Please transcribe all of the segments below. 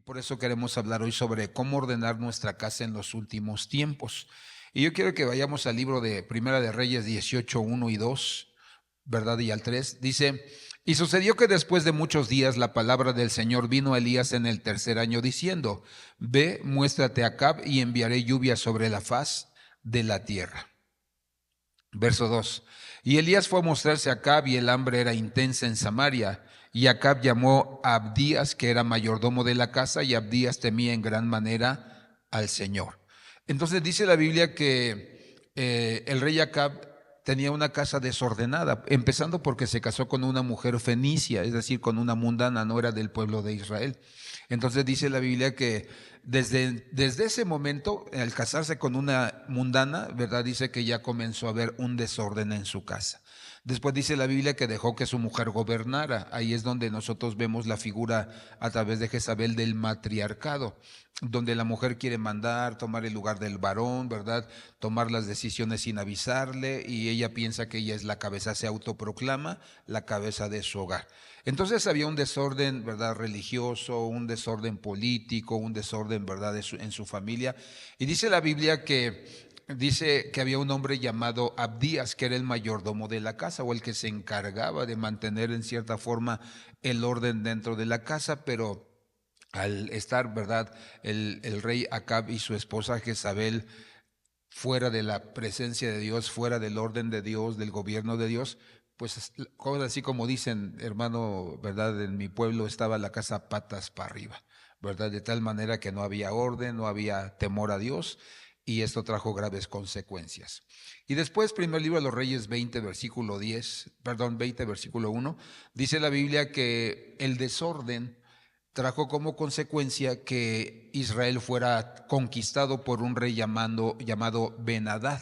por eso queremos hablar hoy sobre cómo ordenar nuestra casa en los últimos tiempos. Y yo quiero que vayamos al libro de Primera de Reyes 18, 1 y 2, ¿verdad? Y al 3. Dice: y sucedió que después de muchos días la palabra del Señor vino a Elías en el tercer año diciendo: ve, muéstrate a Acab y enviaré lluvia sobre la faz de la tierra. Verso 2. Y Elías fue a mostrarse a Acab, y el hambre era intensa en Samaria. Y Acab llamó a Abdías, que era mayordomo de la casa, y Abdías temía en gran manera al Señor. Entonces dice la Biblia que el rey Acab tenía una casa desordenada, empezando porque se casó con una mujer fenicia, es decir, con una mundana, no era del pueblo de Israel. Entonces dice la Biblia que desde ese momento, al casarse con una mundana, ¿verdad? Dice que ya comenzó a haber un desorden en su casa. Después dice la Biblia que dejó que su mujer gobernara. Ahí es donde nosotros vemos la figura a través de Jezabel del matriarcado, donde la mujer quiere mandar, tomar el lugar del varón, ¿verdad? Tomar las decisiones sin avisarle, y ella piensa que ella es la cabeza, se autoproclama la cabeza de su hogar. Entonces había un desorden, ¿verdad? Religioso, un desorden político, un desorden, ¿verdad? En su familia. Y dice la Biblia dice que había un hombre llamado Abdías, que era el mayordomo de la casa, o el que se encargaba de mantener en cierta forma el orden dentro de la casa, pero al estar, ¿verdad?, el rey Acab y su esposa Jezabel fuera de la presencia de Dios, fuera del orden de Dios, del gobierno de Dios, pues así como dicen, hermano, ¿verdad? En mi pueblo estaba la casa patas para arriba, ¿verdad? De tal manera que no había orden, no había temor a Dios, y esto trajo graves consecuencias. Y después, primer libro de los Reyes 20, versículo 20, versículo 1, dice la Biblia que el desorden trajo como consecuencia que Israel fuera conquistado por un rey llamado Ben-Hadad.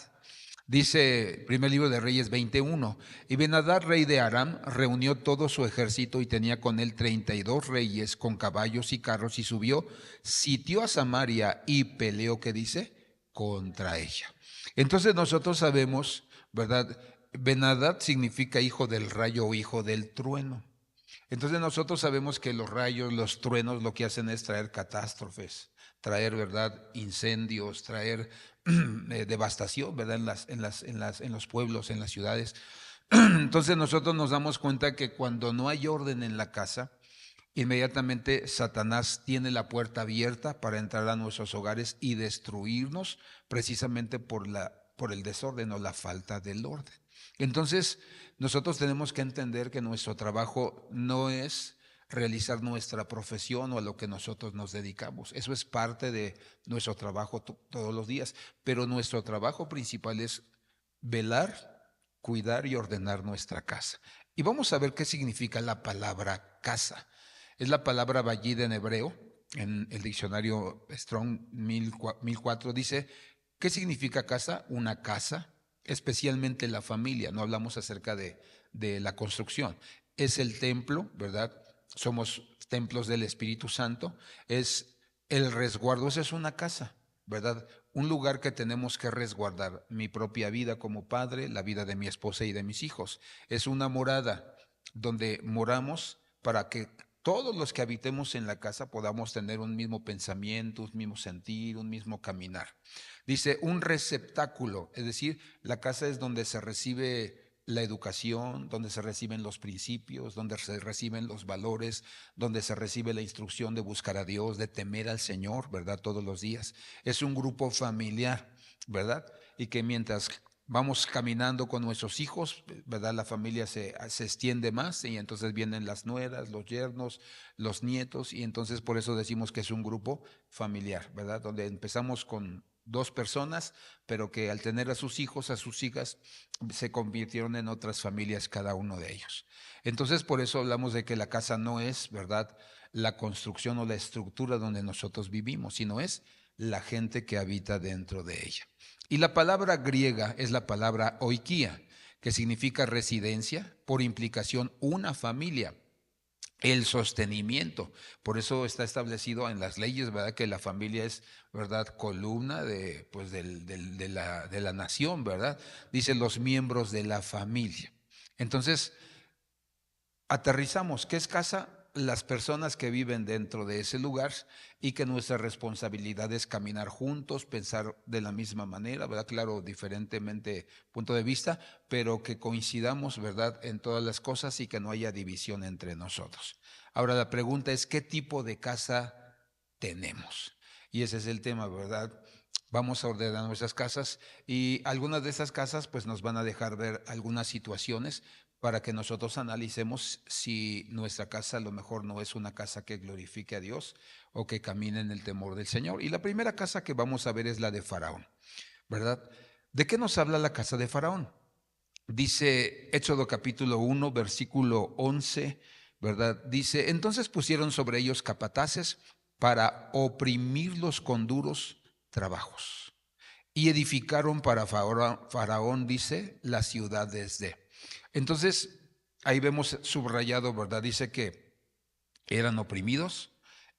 Dice primer libro de Reyes 21, y Ben-Hadad, rey de Aram, reunió todo su ejército y tenía con él 32 reyes con caballos y carros, y subió, sitió a Samaria y peleó, ¿qué dice?, contra ella. Entonces nosotros sabemos, ¿verdad? Ben-Hadad significa hijo del rayo o hijo del trueno. Entonces nosotros sabemos que los rayos, los truenos, lo que hacen es traer catástrofes, traer, ¿verdad?, incendios, traer devastación, ¿verdad?, en los pueblos, en las ciudades. Entonces nosotros nos damos cuenta que cuando no hay orden en la casa, inmediatamente Satanás tiene la puerta abierta para entrar a nuestros hogares y destruirnos, precisamente por el desorden o la falta del orden. Entonces, nosotros tenemos que entender que nuestro trabajo no es realizar nuestra profesión o a lo que nosotros nos dedicamos. Eso es parte de nuestro trabajo todos los días, pero nuestro trabajo principal es velar, cuidar y ordenar nuestra casa. Y vamos a ver qué significa la palabra casa. Es la palabra vayid en hebreo. En el diccionario Strong 1004 dice: ¿qué significa casa? Una casa, especialmente la familia. No hablamos acerca de la construcción. Es el templo, ¿verdad? Somos templos del Espíritu Santo. Es el resguardo. Esa es una casa, ¿verdad? Un lugar que tenemos que resguardar. Mi propia vida como padre, la vida de mi esposa y de mis hijos. Es una morada donde moramos para que todos los que habitemos en la casa podamos tener un mismo pensamiento, un mismo sentir, un mismo caminar. Dice un receptáculo, es decir, la casa es donde se recibe la educación, donde se reciben los principios, donde se reciben los valores, donde se recibe la instrucción de buscar a Dios, de temer al Señor, ¿verdad? Todos los días. Es un grupo familiar, ¿verdad? Y que mientras vamos caminando con nuestros hijos, ¿verdad?, la familia se extiende más, y entonces vienen las nueras, los yernos, los nietos, y entonces por eso decimos que es un grupo familiar, ¿verdad? Donde empezamos con 2 personas, pero que al tener a sus hijos, a sus hijas, se convirtieron en otras familias cada uno de ellos. Entonces por eso hablamos de que la casa no es, ¿verdad?, la construcción o la estructura donde nosotros vivimos, sino es la gente que habita dentro de ella. Y la palabra griega es la palabra oikia, que significa residencia, por implicación una familia, el sostenimiento. Por eso está establecido en las leyes, ¿verdad?, que la familia es, ¿verdad?, columna pues de la nación, ¿verdad? Dice los miembros de la familia. Entonces, aterrizamos. ¿Qué es casa? las personas que viven dentro de ese lugar y que nuestra responsabilidad es caminar juntos, pensar de la misma manera, ¿verdad? Claro, diferentemente punto de vista, pero que coincidamos, ¿verdad?, en todas las cosas y que no haya división entre nosotros. Ahora la pregunta es, ¿qué tipo de casa tenemos? Y ese es el tema, ¿verdad? Vamos a ordenar nuestras casas y algunas de esas casas pues nos van a dejar ver algunas situaciones para que nosotros analicemos si nuestra casa a lo mejor no es una casa que glorifique a Dios o que camine en el temor del Señor. Y la primera casa que vamos a ver es la de Faraón, ¿verdad? ¿De qué nos habla la casa de Faraón? Dice Éxodo capítulo 1, versículo 11, ¿verdad? Dice, entonces pusieron sobre ellos capataces para oprimirlos con duros trabajos. Y edificaron para Faraón, dice, las ciudades de. Entonces, ahí vemos subrayado, ¿verdad? Dice que eran oprimidos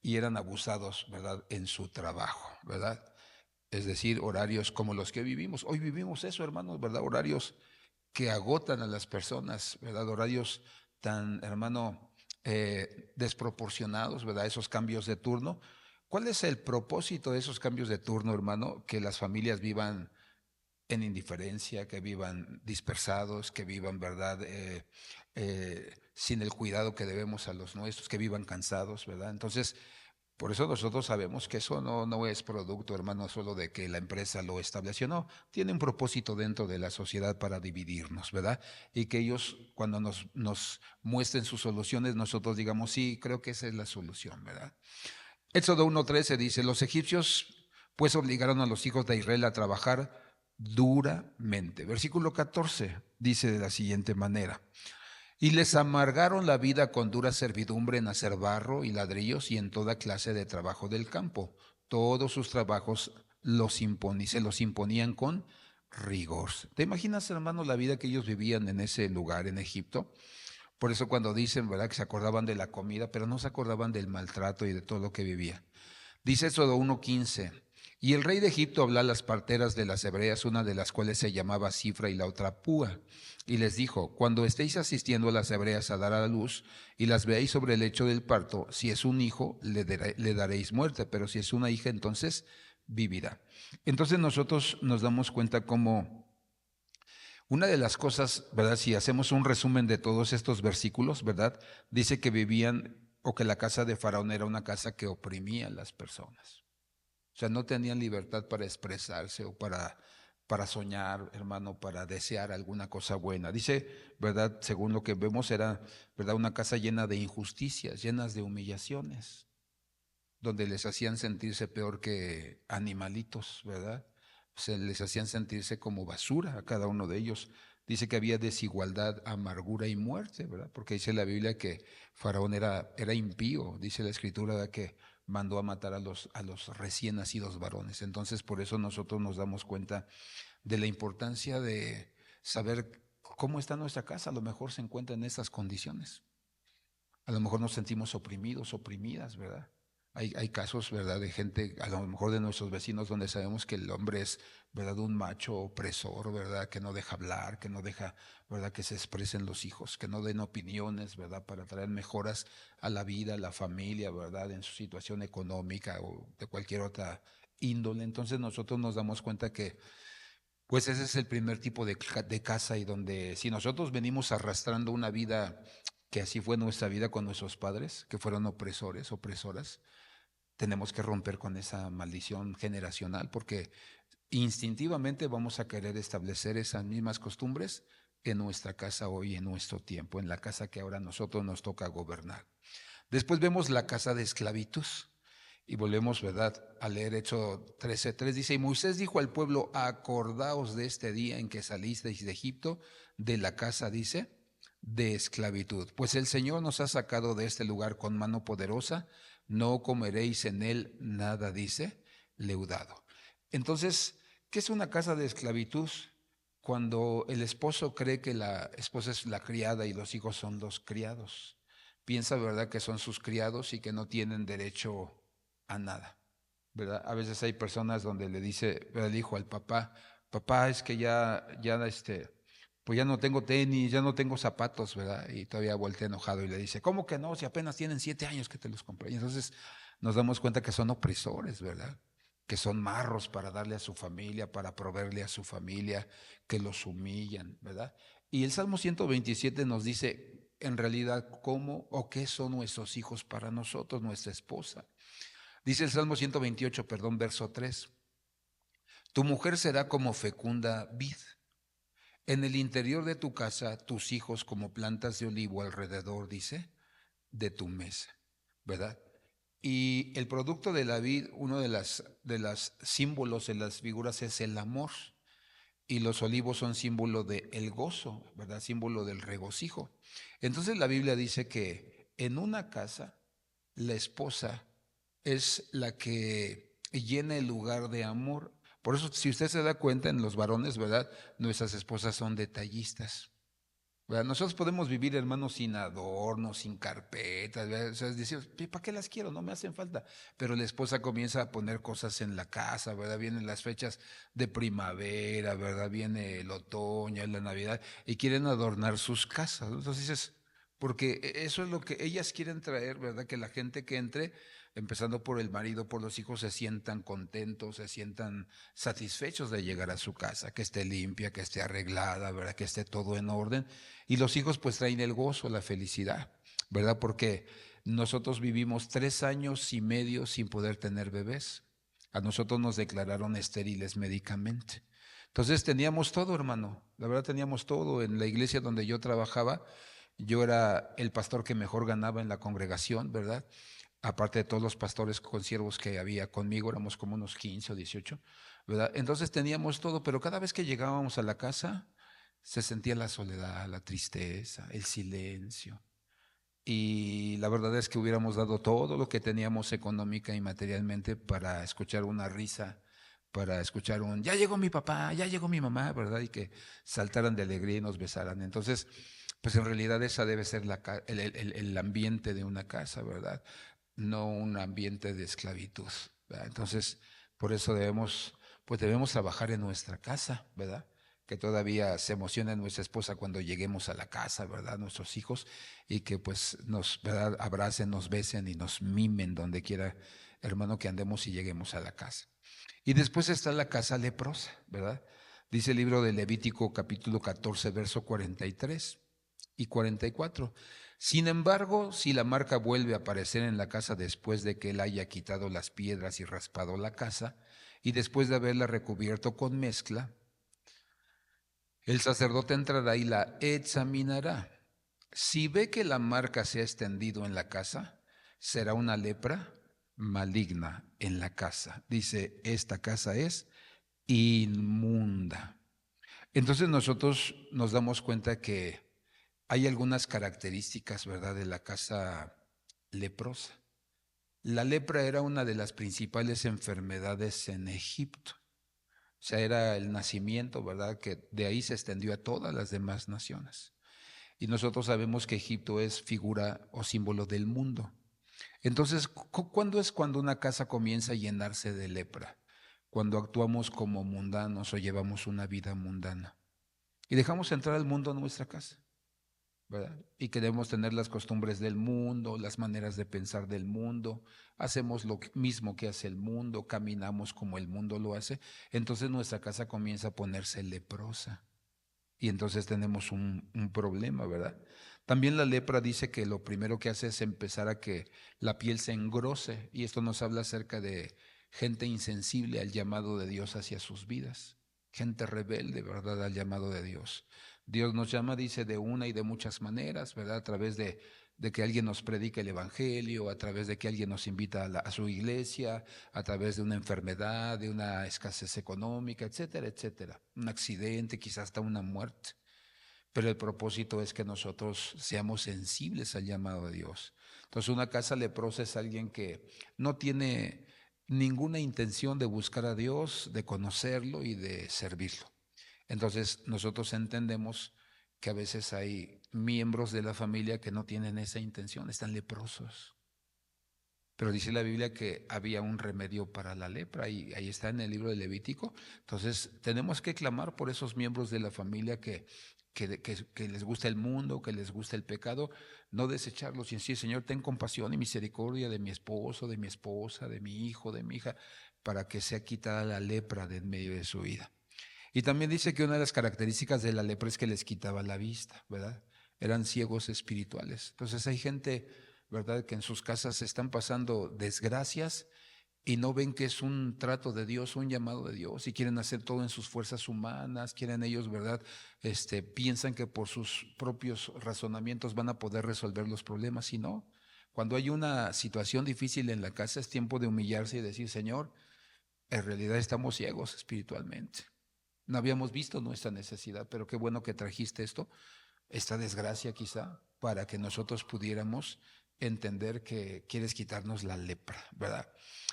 y eran abusados, ¿verdad? En su trabajo, ¿verdad? Es decir, horarios como los que vivimos. Hoy vivimos eso, hermanos, ¿verdad? Horarios que agotan a las personas, ¿verdad? Horarios tan, hermano, desproporcionados, ¿verdad? Esos cambios de turno. ¿Cuál es el propósito de esos cambios de turno, hermano? Que las familias vivan en indiferencia, que vivan dispersados, que vivan, ¿verdad? Sin el cuidado que debemos a los nuestros, que vivan cansados, ¿verdad? Entonces, por eso nosotros sabemos que eso no es producto, hermano, solo de que la empresa lo estableció, no, tiene un propósito dentro de la sociedad para dividirnos, ¿verdad? Y que ellos cuando nos muestren sus soluciones, nosotros digamos, sí, creo que esa es la solución, ¿verdad? Éxodo 1:13 dice, los egipcios pues obligaron a los hijos de Israel a trabajar duramente. Versículo 14 dice de la siguiente manera, y les amargaron la vida con dura servidumbre en hacer barro y ladrillos y en toda clase de trabajo del campo. Todos sus trabajos se los imponían con rigor. ¿Te imaginas, hermano, la vida que ellos vivían en ese lugar, en Egipto? Por eso cuando dicen, ¿verdad?, que se acordaban de la comida, pero no se acordaban del maltrato y de todo lo que vivía. Dice Éxodo 1:15, y el rey de Egipto habló a las parteras de las hebreas, una de las cuales se llamaba Cifra y la otra Púa, y les dijo, cuando estéis asistiendo a las hebreas a dar a la luz y las veáis sobre el lecho del parto, si es un hijo, le daréis muerte, pero si es una hija, entonces vivirá. Entonces nosotros nos damos cuenta como una de las cosas, ¿verdad? Si hacemos un resumen de todos estos versículos, ¿verdad? Dice que vivían o que la casa de Faraón era una casa que oprimía a las personas. O sea, no tenían libertad para expresarse o para soñar, hermano, para desear alguna cosa buena. Dice, ¿verdad? Según lo que vemos, era, ¿verdad?, una casa llena de injusticias, llenas de humillaciones, donde les hacían sentirse peor que animalitos, ¿verdad? Se les hacían sentirse como basura a cada uno de ellos. Dice que había desigualdad, amargura y muerte, ¿verdad? Porque dice la Biblia que Faraón era impío, dice la Escritura, ¿verdad?, que mandó a matar a los recién nacidos varones. Entonces, por eso nosotros nos damos cuenta de la importancia de saber cómo está nuestra casa. A lo mejor se encuentra en estas condiciones. A lo mejor nos sentimos oprimidos, oprimidas, ¿verdad? Hay casos, ¿verdad?, de gente, a lo mejor de nuestros vecinos, donde sabemos que el hombre es, ¿verdad?, un macho opresor, ¿verdad?, que no deja hablar, que no deja, ¿verdad?, que se expresen los hijos, que no den opiniones, ¿verdad?, para traer mejoras a la vida, a la familia, ¿verdad?, en su situación económica o de cualquier otra índole. Entonces nosotros nos damos cuenta que, pues ese es el primer tipo de casa, y donde si nosotros venimos arrastrando una vida que así fue nuestra vida con nuestros padres, que fueron opresores, opresoras, tenemos que romper con esa maldición generacional, porque instintivamente vamos a querer establecer esas mismas costumbres en nuestra casa hoy, en nuestro tiempo, en la casa que ahora a nosotros nos toca gobernar. Después vemos la casa de esclavitud y volvemos, ¿verdad?, a leer Éxodo 13:3. Dice, y Moisés dijo al pueblo, acordaos de este día en que salisteis de Egipto, de la casa, dice, de esclavitud. Pues el Señor nos ha sacado de este lugar con mano poderosa, no comeréis en él nada, dice, leudado. Entonces, ¿qué es una casa de esclavitud? Cuando el esposo cree que la esposa es la criada y los hijos son los criados. Piensa, ¿verdad?, que son sus criados y que no tienen derecho a nada, ¿verdad? A veces hay personas donde le dice el hijo al papá, papá, es que ya, pues ya no tengo tenis, ya no tengo zapatos, ¿verdad? Y todavía voltea enojado y le dice, ¿cómo que no? Si apenas tienen 7 años que te los compré. Y entonces nos damos cuenta que son opresores, ¿verdad? Que son marros para darle a su familia, para proveerle a su familia, que los humillan, ¿verdad? Y el Salmo 127 nos dice en realidad cómo o qué son nuestros hijos para nosotros, nuestra esposa. Dice el Salmo 128, perdón, verso 3. Tu mujer será como fecunda vid. En el interior de tu casa, tus hijos como plantas de olivo alrededor, dice, de tu mesa, ¿verdad? Y el producto de la vid, uno de las símbolos, de las figuras es el amor. Y los olivos son símbolo de el gozo, ¿verdad? Símbolo del regocijo. Entonces la Biblia dice que en una casa la esposa es la que llena el lugar de amor. Por eso, si usted se da cuenta en los varones, ¿verdad? Nuestras esposas son detallistas. ¿Verdad? Nosotros podemos vivir, hermanos, sin adornos, sin carpetas, ¿verdad? O sea, decimos, ¿para qué las quiero? No me hacen falta. Pero la esposa comienza a poner cosas en la casa, ¿verdad? Vienen las fechas de primavera, ¿verdad? Viene el otoño, la Navidad, y quieren adornar sus casas. Entonces dices, porque eso es lo que ellas quieren traer, ¿verdad? Que la gente que entre, empezando por el marido, por los hijos, se sientan contentos, se sientan satisfechos de llegar a su casa, que esté limpia, que esté arreglada, ¿verdad? Que esté todo en orden. Y los hijos pues traen el gozo, la felicidad, ¿verdad? Porque nosotros vivimos 3 años y medio sin poder tener bebés. A nosotros nos declararon estériles médicamente. Entonces teníamos todo, hermano. La verdad teníamos todo. En la iglesia donde yo trabajaba, yo era el pastor que mejor ganaba en la congregación, ¿verdad? Aparte de todos los pastores consiervos que había conmigo, éramos como unos 15 o 18, ¿verdad? Entonces teníamos todo, pero cada vez que llegábamos a la casa, se sentía la soledad, la tristeza, el silencio. Y la verdad es que hubiéramos dado todo lo que teníamos económica y materialmente para escuchar una risa, para escuchar un, ya llegó mi papá, ya llegó mi mamá, ¿verdad? Y que saltaran de alegría y nos besaran. Entonces, pues en realidad esa debe ser el ambiente de una casa, ¿verdad? No un ambiente de esclavitud, ¿verdad? Entonces, por eso pues debemos trabajar en nuestra casa, ¿verdad? Que todavía se emocione nuestra esposa cuando lleguemos a la casa, ¿verdad? Nuestros hijos, y que pues nos, ¿verdad? Abracen, nos besen y nos mimen donde quiera, hermano, que andemos y lleguemos a la casa. Y después está la casa leprosa, ¿verdad? Dice el libro de Levítico capítulo 14, verso 43 y 44. Sin embargo, si la marca vuelve a aparecer en la casa después de que él haya quitado las piedras y raspado la casa, y después de haberla recubierto con mezcla, el sacerdote entrará y la examinará. Si ve que la marca se ha extendido en la casa, será una lepra maligna en la casa. Dice, esta casa es inmunda. Entonces nosotros nos damos cuenta que hay algunas características, ¿verdad?, de la casa leprosa. La lepra era una de las principales enfermedades en Egipto. O sea, era el nacimiento, ¿verdad?, que de ahí se extendió a todas las demás naciones. Y nosotros sabemos que Egipto es figura o símbolo del mundo. Entonces, ¿cuándo es cuando una casa comienza a llenarse de lepra? Cuando actuamos como mundanos o llevamos una vida mundana. Y dejamos entrar al mundo a nuestra casa, ¿verdad? Y queremos tener las costumbres del mundo, las maneras de pensar del mundo, hacemos lo mismo que hace el mundo, caminamos como el mundo lo hace, entonces nuestra casa comienza a ponerse leprosa y entonces tenemos un problema, ¿verdad? También la lepra dice que lo primero que hace es empezar a que la piel se engrose y esto nos habla acerca de gente insensible al llamado de Dios hacia sus vidas, gente rebelde, ¿verdad?, al llamado de Dios. Dios nos llama, dice, de una y de muchas maneras, ¿verdad? A través de que alguien nos predique el Evangelio, a través de que alguien nos invita a su iglesia, a través de una enfermedad, de una escasez económica, etcétera, etcétera. Un accidente, quizás hasta una muerte. Pero el propósito es que nosotros seamos sensibles al llamado de Dios. Entonces, una casa leprosa es alguien que no tiene ninguna intención de buscar a Dios, de conocerlo y de servirlo. Entonces nosotros entendemos que a veces hay miembros de la familia que no tienen esa intención, están leprosos. Pero dice la Biblia que había un remedio para la lepra y ahí está en el libro de Levítico. Entonces tenemos que clamar por esos miembros de la familia que que les gusta el mundo, que les gusta el pecado, no desecharlos y decir, Señor, ten compasión y misericordia de mi esposo, de mi esposa, de mi hijo, de mi hija, para que sea quitada la lepra de en medio de su vida. Y también dice que una de las características de la lepra es que les quitaba la vista, ¿verdad? Eran ciegos espirituales. Entonces hay gente, ¿verdad?, que en sus casas están pasando desgracias y no ven que es un trato de Dios, un llamado de Dios, y quieren hacer todo en sus fuerzas humanas, quieren ellos, ¿verdad? Piensan que por sus propios razonamientos van a poder resolver los problemas, y no. Cuando hay una situación difícil en la casa es tiempo de humillarse y decir, Señor, en realidad estamos ciegos espiritualmente. No habíamos visto nuestra necesidad, pero qué bueno que trajiste esta desgracia quizá, para que nosotros pudiéramos entender que quieres quitarnos la lepra, ¿verdad?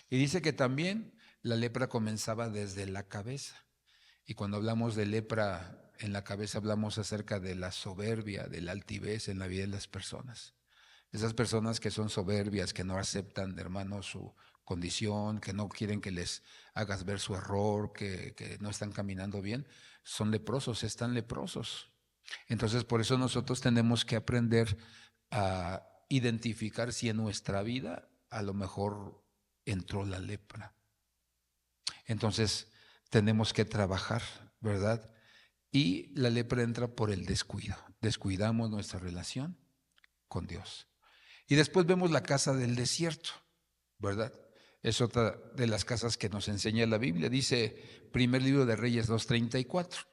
Y dice que también la lepra comenzaba desde la cabeza. Y cuando hablamos de lepra en la cabeza, hablamos acerca de la soberbia, de la altivez en la vida de las personas. Esas personas que son soberbias, que no aceptan, hermano, su condición, que no quieren que les hagas ver su error, que no están caminando bien, son leprosos, están leprosos. Entonces, por eso nosotros tenemos que aprender a identificar si en nuestra vida a lo mejor entró la lepra. Entonces, tenemos que trabajar, ¿verdad? Y la lepra entra por el descuido. Descuidamos nuestra relación con Dios. Y después vemos la casa del desierto, ¿verdad? Es otra de las casas que nos enseña la Biblia. Dice, primer libro de Reyes 2:34.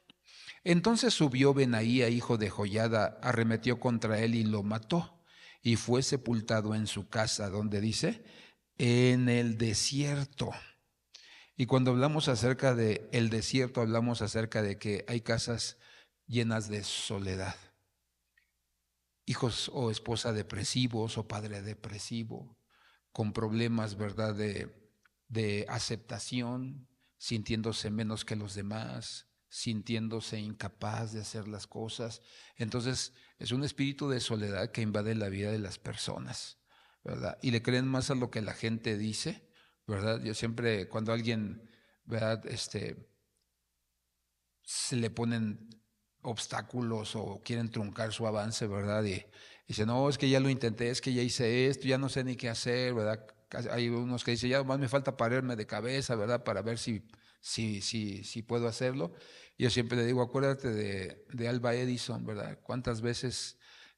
Entonces subió Benaía, hijo de Joiada, arremetió contra él y lo mató, y fue sepultado en su casa, donde dice, en el desierto. Y cuando hablamos acerca de el desierto, hablamos acerca de que hay casas llenas de soledad, hijos o esposa depresivos o padre depresivo, con problemas, ¿verdad?, de aceptación, sintiéndose menos que los demás, sintiéndose incapaz de hacer las cosas. Entonces, es un espíritu de soledad que invade la vida de las personas, ¿verdad? Y le creen más a lo que la gente dice, ¿verdad? Yo siempre, cuando alguien, ¿verdad?, se le ponen obstáculos o quieren truncar su avance, ¿verdad? Y dice, no, es que ya lo intenté, es que ya hice esto, ya no sé ni qué hacer, ¿verdad? Hay unos que dicen, ya más me falta pararme de cabeza, ¿verdad? Para ver si puedo hacerlo. Y yo siempre le digo, acuérdate de Alba Edison, ¿verdad? ¿Cuántas veces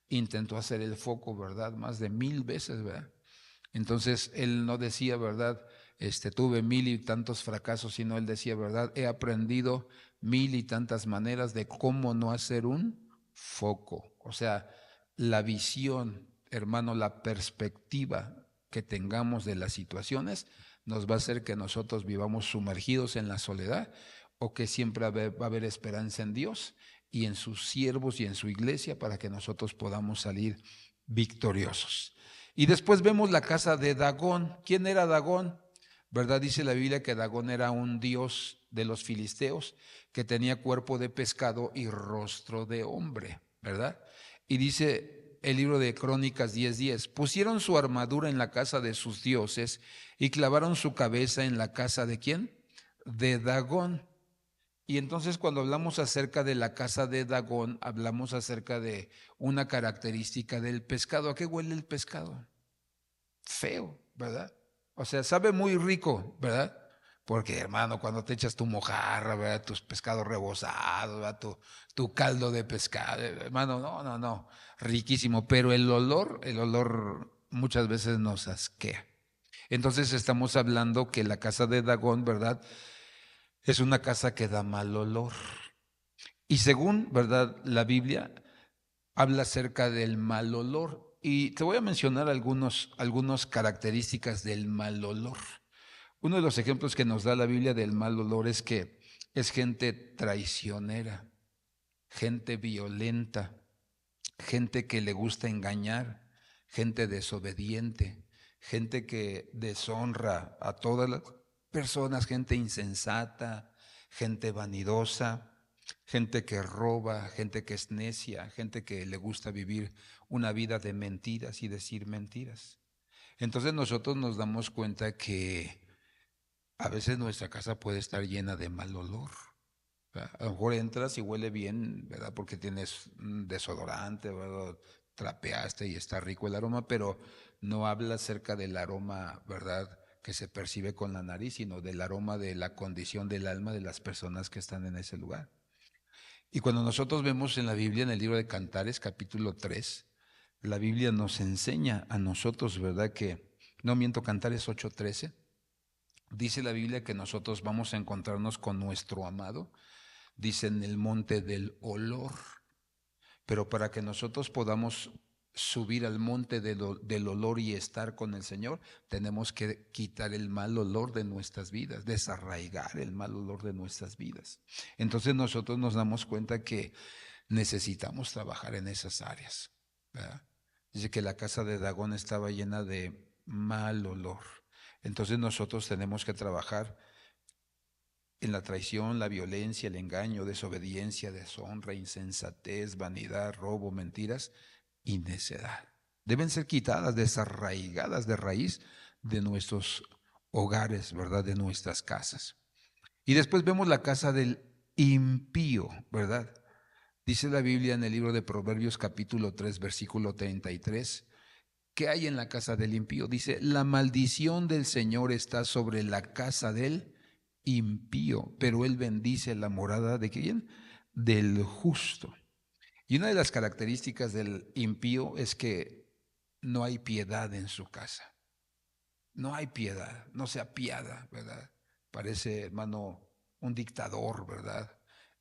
intentó hacer el foco, ¿verdad? Más de 1000 veces, ¿verdad? Entonces él no decía, ¿verdad? Tuve 1000 y tantos fracasos, sino él decía, ¿verdad? He aprendido 1000 y tantas maneras de cómo no hacer un foco. O sea, la visión, hermano, la perspectiva que tengamos de las situaciones nos va a hacer que nosotros vivamos sumergidos en la soledad o que siempre va a haber esperanza en Dios y en sus siervos y en su iglesia para que nosotros podamos salir victoriosos. Y después vemos la casa de Dagón. ¿Quién era Dagón? ¿Verdad? Dice la Biblia que Dagón era un dios de los filisteos que tenía cuerpo de pescado y rostro de hombre, ¿verdad? Y dice el libro de Crónicas 10:10, pusieron su armadura en la casa de sus dioses y clavaron su cabeza en la casa de ¿quién? De Dagón. Y entonces cuando hablamos acerca de la casa de Dagón, hablamos acerca de una característica del pescado. ¿A qué huele el pescado? Feo, ¿verdad? O sea, sabe muy rico, ¿verdad? Porque, hermano, cuando te echas tu mojarra, ¿verdad? Tus pescados rebozados, ¿verdad? Tu caldo de pescado, hermano, no, riquísimo. Pero el olor muchas veces nos asquea. Entonces estamos hablando que la casa de Dagón, ¿verdad? Es una casa que da mal olor. Y según, ¿verdad?, la Biblia habla acerca del mal olor. Y te voy a mencionar algunas características del mal olor. Uno de los ejemplos que nos da la Biblia del mal olor es que es gente traicionera, gente violenta, gente que le gusta engañar, gente desobediente, gente que deshonra a todas las personas, gente insensata, gente vanidosa, gente que roba, gente que es necia, gente que le gusta vivir una vida de mentiras y decir mentiras. Entonces nosotros nos damos cuenta que a veces nuestra casa puede estar llena de mal olor. ¿verdad? A lo mejor entras y huele bien, ¿verdad? Porque tienes un desodorante, ¿verdad? Trapeaste y está rico el aroma, pero no habla acerca del aroma, ¿verdad? Que se percibe con la nariz, sino del aroma de la condición del alma de las personas que están en ese lugar. Y cuando nosotros vemos en la Biblia, en el libro de Cantares, capítulo 3, la Biblia nos enseña a nosotros, ¿verdad? Que, no miento, Cantares 8:13, dice la Biblia que nosotros vamos a encontrarnos con nuestro amado, dice en el monte del olor, pero para que nosotros podamos subir al monte del olor y estar con el Señor, tenemos que quitar el mal olor de nuestras vidas, desarraigar el mal olor de nuestras vidas. Entonces nosotros nos damos cuenta que necesitamos trabajar en esas áreas, ¿verdad? Dice que la casa de Dagón estaba llena de mal olor. Entonces nosotros tenemos que trabajar en la traición, la violencia, el engaño, desobediencia, deshonra, insensatez, vanidad, robo, mentiras y necedad. Deben ser quitadas, desarraigadas de raíz de nuestros hogares, ¿verdad? De nuestras casas. Y después vemos la casa del impío, ¿verdad? Dice la Biblia en el libro de Proverbios capítulo 3, versículo 33, ¿qué hay en la casa del impío? Dice, la maldición del Señor está sobre la casa del impío, pero Él bendice la morada de quién? Del justo. Y una de las características del impío es que no hay piedad en su casa. No hay piedad, no se apiada, ¿verdad? Parece, hermano, un dictador, ¿verdad?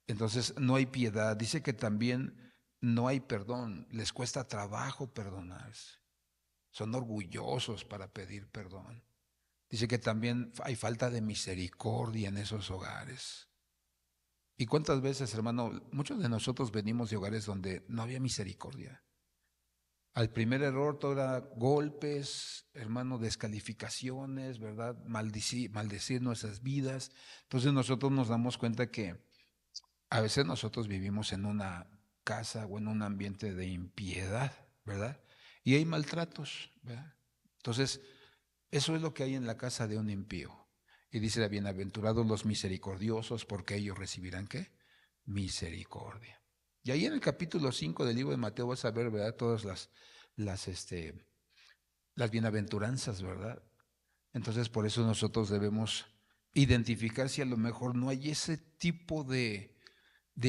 Entonces no hay piedad. Dice que también no hay perdón, les cuesta trabajo perdonarse. Son orgullosos para pedir perdón. Dice que también hay falta de misericordia en esos hogares. ¿Y cuántas veces, hermano, muchos de nosotros venimos de hogares donde no había misericordia? Al primer error todo era golpes, hermano, descalificaciones, ¿verdad? Maldecir nuestras vidas. Entonces nosotros nos damos cuenta que a veces nosotros vivimos en una casa o en un ambiente de impiedad, ¿verdad? Y hay maltratos, ¿verdad? Entonces, eso es lo que hay en la casa de un impío. Y dice, bienaventurados los misericordiosos, porque ellos recibirán ¿qué? Misericordia. Y ahí en el capítulo 5 del libro de Mateo vas a ver, ¿verdad? Todas las, este, las bienaventuranzas, ¿verdad? Entonces, por eso nosotros debemos identificar si a lo mejor no hay ese tipo de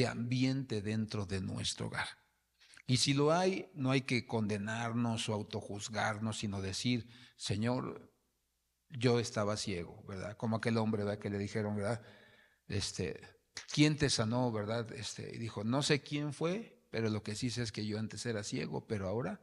ambiente dentro de nuestro hogar. Y si lo hay, no hay que condenarnos o autojuzgarnos, sino decir, Señor, yo estaba ciego, ¿verdad? Como aquel hombre, ¿verdad? Que le dijeron, ¿verdad? Este, ¿quién te sanó, verdad? Y dijo, no sé quién fue, pero lo que sí sé es que yo antes era ciego, pero ahora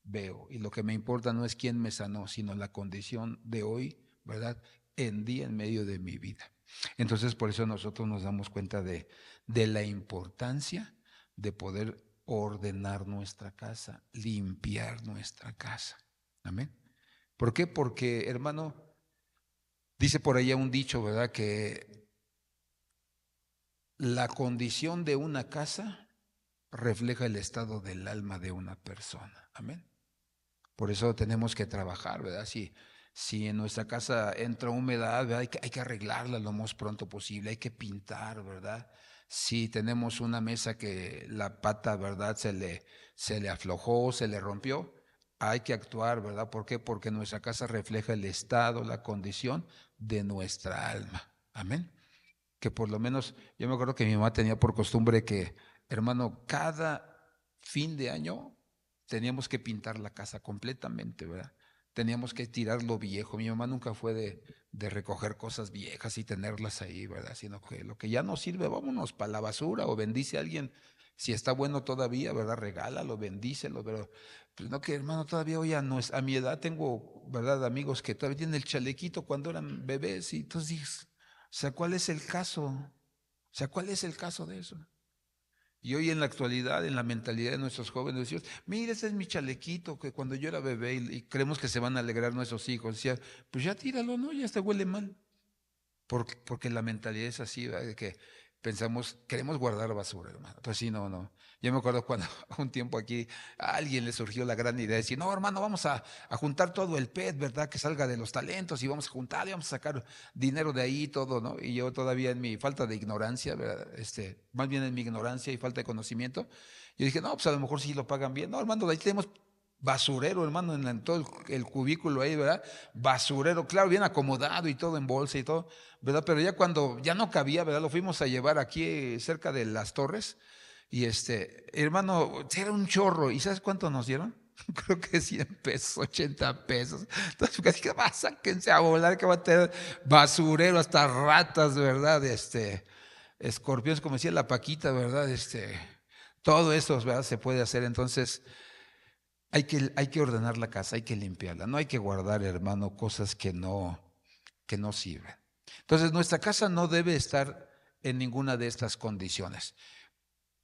veo. Y lo que me importa no es quién me sanó, sino la condición de hoy, ¿verdad? En día, en medio de mi vida. Entonces, por eso nosotros nos damos cuenta de la importancia de poder ordenar nuestra casa, limpiar nuestra casa. Amén. ¿Por qué? Porque, hermano, dice por allá un dicho, ¿verdad? Que la condición de una casa refleja el estado del alma de una persona. Amén. Por eso tenemos que trabajar, ¿verdad? Si en nuestra casa entra humedad, ¿verdad? Hay que arreglarla lo más pronto posible, hay que pintar, ¿verdad? Si tenemos una mesa que la pata, ¿verdad? Se le aflojó, se le rompió, hay que actuar, ¿verdad? ¿Por qué? Porque nuestra casa refleja el estado, la condición de nuestra alma. Amén. Que por lo menos, yo me acuerdo que mi mamá tenía por costumbre que, hermano, cada fin de año teníamos que pintar la casa completamente, ¿verdad? Teníamos que tirar lo viejo. Mi mamá nunca fue de recoger cosas viejas y tenerlas ahí, ¿verdad? Sino que lo que ya no sirve, vámonos para la basura o bendice a alguien. Si está bueno todavía, ¿verdad? Regálalo, bendícelo, pero pues no que hermano, todavía hoy a mi edad tengo, ¿verdad? Amigos que todavía tienen el chalequito cuando eran bebés y entonces dices, o sea, ¿cuál es el caso? O sea, ¿cuál es el caso de eso? Y hoy en la actualidad, en la mentalidad de nuestros jóvenes, decimos, mira, ese es mi chalequito, que cuando yo era bebé y creemos que se van a alegrar nuestros hijos, decía, pues ya tíralo, ¿no? Ya te huele mal. Porque la mentalidad es así, ¿verdad? De que pensamos, queremos guardar basura, hermano. Pues sí, no, no. Yo me acuerdo cuando un tiempo aquí a alguien le surgió la gran idea de decir, no, hermano, vamos a juntar todo el PET, ¿verdad? Que salga de los talentos y vamos a juntar y vamos a sacar dinero de ahí, todo, ¿no? Y yo todavía en mi falta de ignorancia, ¿verdad? Más bien en mi ignorancia y falta de conocimiento, yo dije, no, pues a lo mejor sí lo pagan bien. No, hermano, ahí tenemos basurero, hermano, en todo el cubículo ahí, ¿verdad? Basurero, claro, bien acomodado y todo en bolsa y todo, ¿verdad? Pero ya cuando ya no cabía, ¿verdad? Lo fuimos a llevar aquí cerca de las torres y hermano, era un chorro. ¿Y sabes cuánto nos dieron? Creo que 100 pesos, 80 pesos. Entonces, casi que va, sáquense a volar, que va a tener basurero, hasta ratas, ¿verdad? Escorpiones, como decía la Paquita, ¿verdad? Todo eso, ¿verdad? Se puede hacer. Entonces, hay que ordenar la casa, hay que limpiarla. No hay que guardar, hermano, cosas que no sirven. Entonces, nuestra casa no debe estar en ninguna de estas condiciones.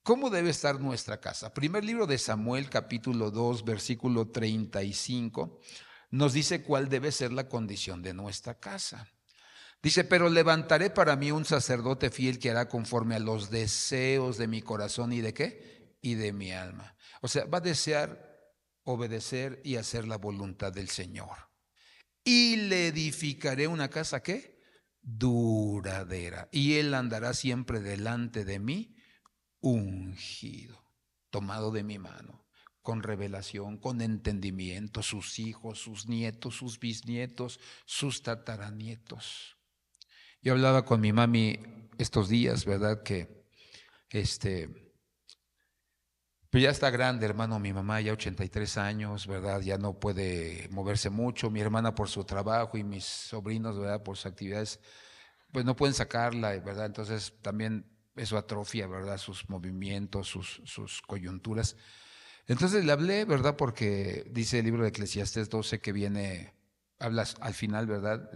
¿Cómo debe estar nuestra casa? Primer libro de Samuel, capítulo 2, versículo 35, nos dice cuál debe ser la condición de nuestra casa. Dice, pero levantaré para mí un sacerdote fiel que hará conforme a los deseos de mi corazón y de qué? Y de mi alma. O sea, va a desear obedecer y hacer la voluntad del Señor. Y le edificaré una casa, ¿qué? Duradera. Y él andará siempre delante de mí, ungido, tomado de mi mano, con revelación, con entendimiento, sus hijos, sus nietos, sus bisnietos, sus tataranietos. Yo hablaba con mi mami estos días, ¿verdad? Que pues ya está grande, hermano, mi mamá ya 83 años, ¿verdad? Ya no puede moverse mucho, mi hermana por su trabajo y mis sobrinos, ¿verdad? Por sus actividades, pues no pueden sacarla, ¿verdad? Entonces también eso atrofia, ¿verdad? Sus movimientos, sus coyunturas. Entonces le hablé, ¿verdad? Porque dice el libro de Eclesiastés 12 que viene, hablas al final, ¿verdad?